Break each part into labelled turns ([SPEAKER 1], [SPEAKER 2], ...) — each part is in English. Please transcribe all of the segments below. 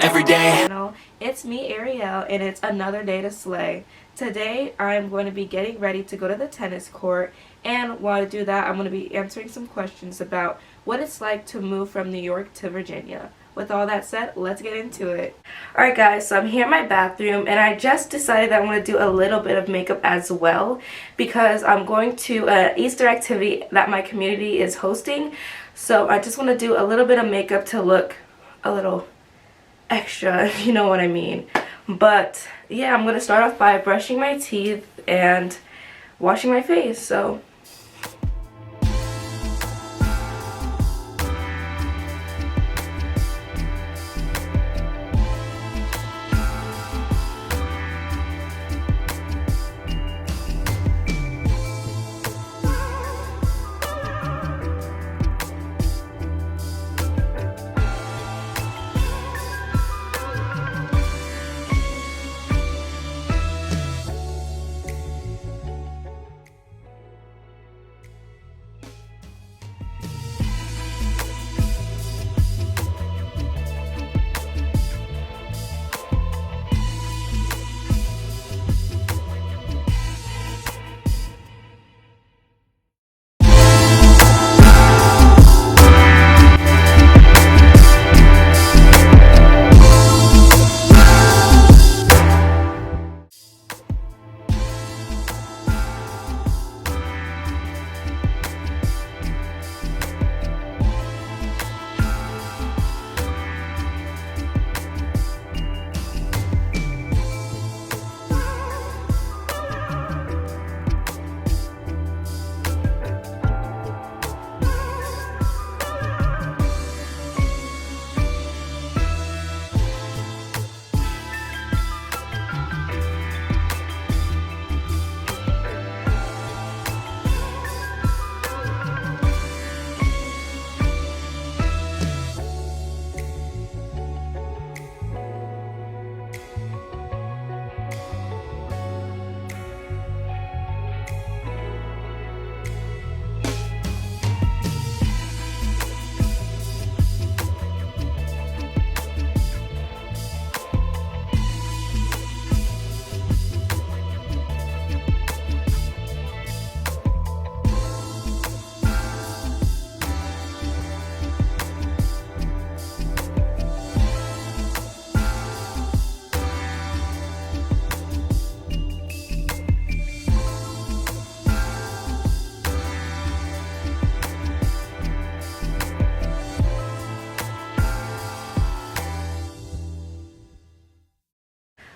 [SPEAKER 1] every day.
[SPEAKER 2] It's me, Ariel, and it's another day to slay. Today I'm going to be getting ready to go to the tennis court, and while I do that I'm going to be answering some questions about what it's like to move from New York to Virginia. With all that said, let's get into it. Alright guys, so I'm here in my bathroom and I just decided that I want to do a little bit of makeup as well because I'm going to an Easter activity that my community is hosting. So I just want to do a little bit of makeup to look a little extra, you know what I mean. But yeah, I'm going to start off by brushing my teeth and washing my face. So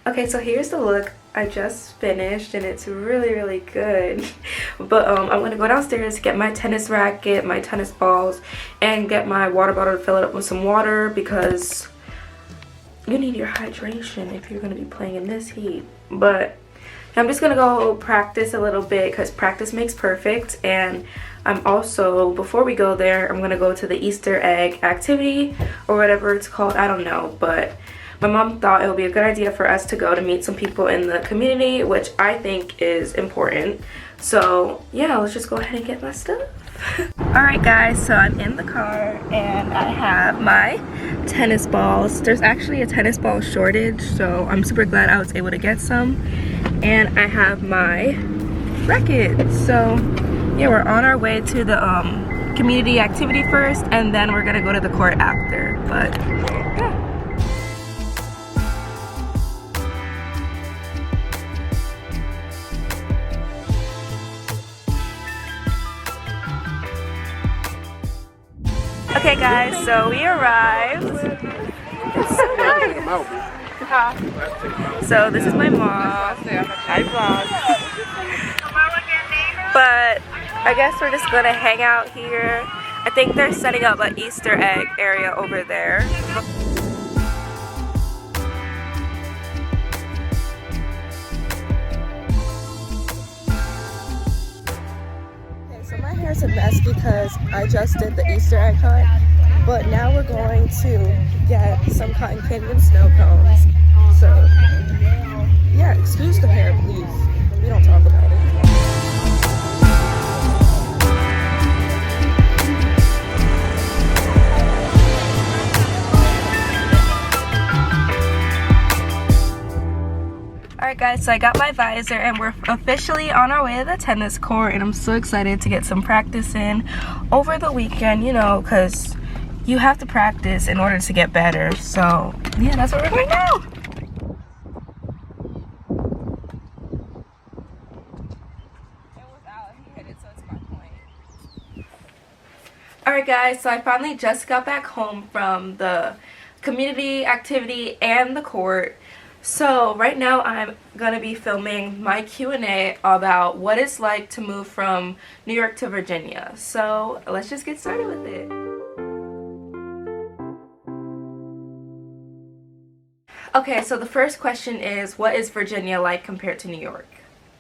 [SPEAKER 2] okay, so here's the look I just finished and it's really good. But I'm gonna go downstairs, get my tennis racket, my tennis balls, and get my water bottle to fill it up with some water because you need your hydration if you're gonna be playing in this heat. But I'm just gonna go practice a little bit because practice makes perfect. And I'm also, before we go there, I'm gonna go to the Easter egg activity or whatever it's called, I don't know. But my mom thought it would be a good idea for us to go to meet some people in the community, which I think is important. So yeah, let's just go ahead and get my stuff. Alright guys, so I'm in the car and I have my tennis balls. There's actually a tennis ball shortage, so I'm super glad I was able to get some. And I have my racket. So yeah, we're on our way to the community activity first, and then we're gonna go to the court after. But yeah. Okay guys, so we arrived. It's so nice. So this is my mom. Hi vlog. But I guess we're just gonna hang out here. I think they're setting up an Easter egg area over there. So my hair's a mess because I just did the Easter egg hunt, but now we're going to get some cotton candy and snow cones. So yeah, excuse the hair please, we don't talk about it. guys, so I got my visor and we're officially on our way to the tennis court, and I'm so excited to get some practice in over the weekend, you know, because you have to practice in order to get better. So yeah, that's where we're going now. Alright guys, so I finally just got back home from the community activity and the court. So right now I'm going to be filming my Q&A about what it's like to move from New York to Virginia. So let's just get started with it. Okay, so the first question is, what is Virginia like compared to New York?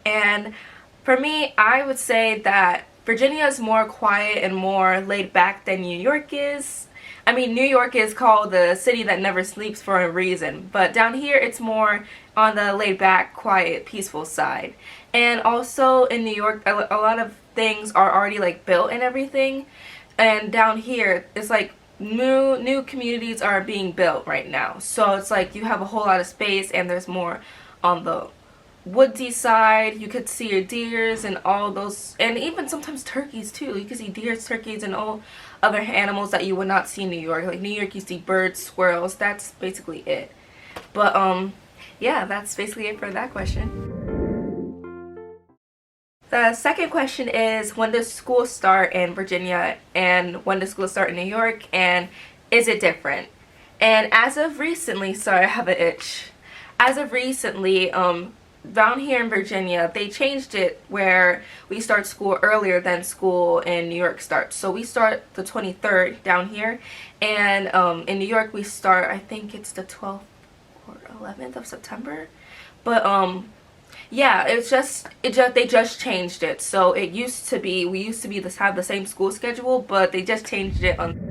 [SPEAKER 2] And for me, I would say that Virginia is more quiet and more laid back than New York is. I mean, New York is called the city that never sleeps for a reason, but down here it's more on the laid back, quiet, peaceful side. And also in New York, a lot of things are already like built and everything, and down here it's like new communities are being built right now. So it's like you have a whole lot of space, and there's more on the woodsy side. You could see your deers and all those, and even sometimes turkeys too. You can see deers, turkeys, and all other animals that you would not see in New York. Like New York, you see birds, squirrels. That's basically it. But yeah, that's basically it for that question. The second question is, when does school start in Virginia and when does school start in New York, and is it different? And as of recently, sorry, I have an itch. As of recently, down here in Virginia, they changed it where we start school earlier than school in New York starts. So we start the 23rd down here, and in New York we start, I think it's the 12th or 11th of September. But yeah, they just changed it. So we used to have the same school schedule, but they just changed it on.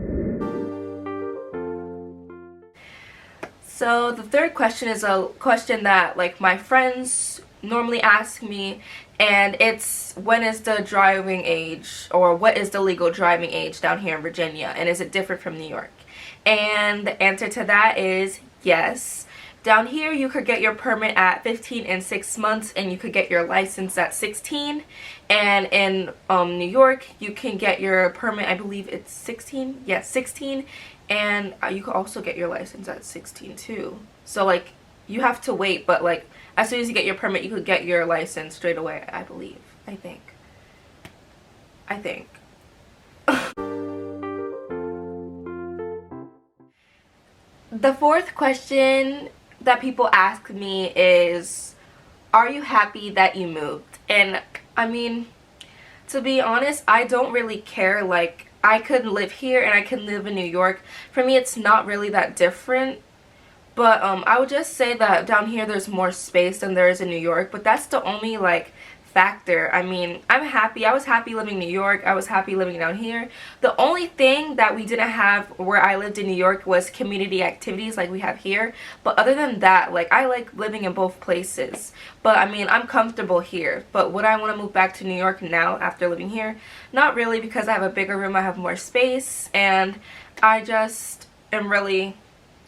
[SPEAKER 2] So the third question is a question that like my friends normally ask me, and it's, when is the driving age, or what is the legal driving age down here in Virginia, and is it different from New York? And the answer to that is yes. Down here you could get your permit at 15 and 6 months, and you could get your license at 16. And in New York you can get your permit, I believe it's 16. Yes, 16. And you can also get your license at 16 too. So like you have to wait, but like as soon as you get your permit you could get your license straight away, I believe. I think. The fourth question that people ask me is, are you happy that you moved? And I mean, to be honest, I don't really care. Like, I could live here and I could live in New York. For me, it's not really that different. But I would just say that down here there's more space than there is in New York. But that's the only like factor. I mean, I'm happy. I was happy living in New York. I was happy living down here. The only thing that we didn't have where I lived in New York was community activities like we have here. But other than that, like, I like living in both places. But I mean, I'm comfortable here. But would I want to move back to New York now after living here? Not really, because I have a bigger room, I have more space, and I just am really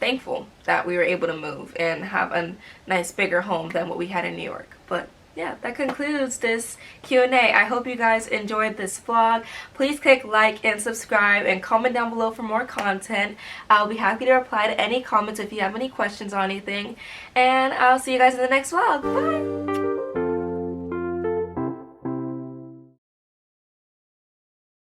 [SPEAKER 2] thankful that we were able to move and have a nice bigger home than what we had in New York. But yeah, that concludes this Q&A. I hope you guys enjoyed this vlog. Please click like and subscribe and comment down below for more content. I'll be happy to reply to any comments if you have any questions on anything. And I'll see you guys in the next vlog. Bye!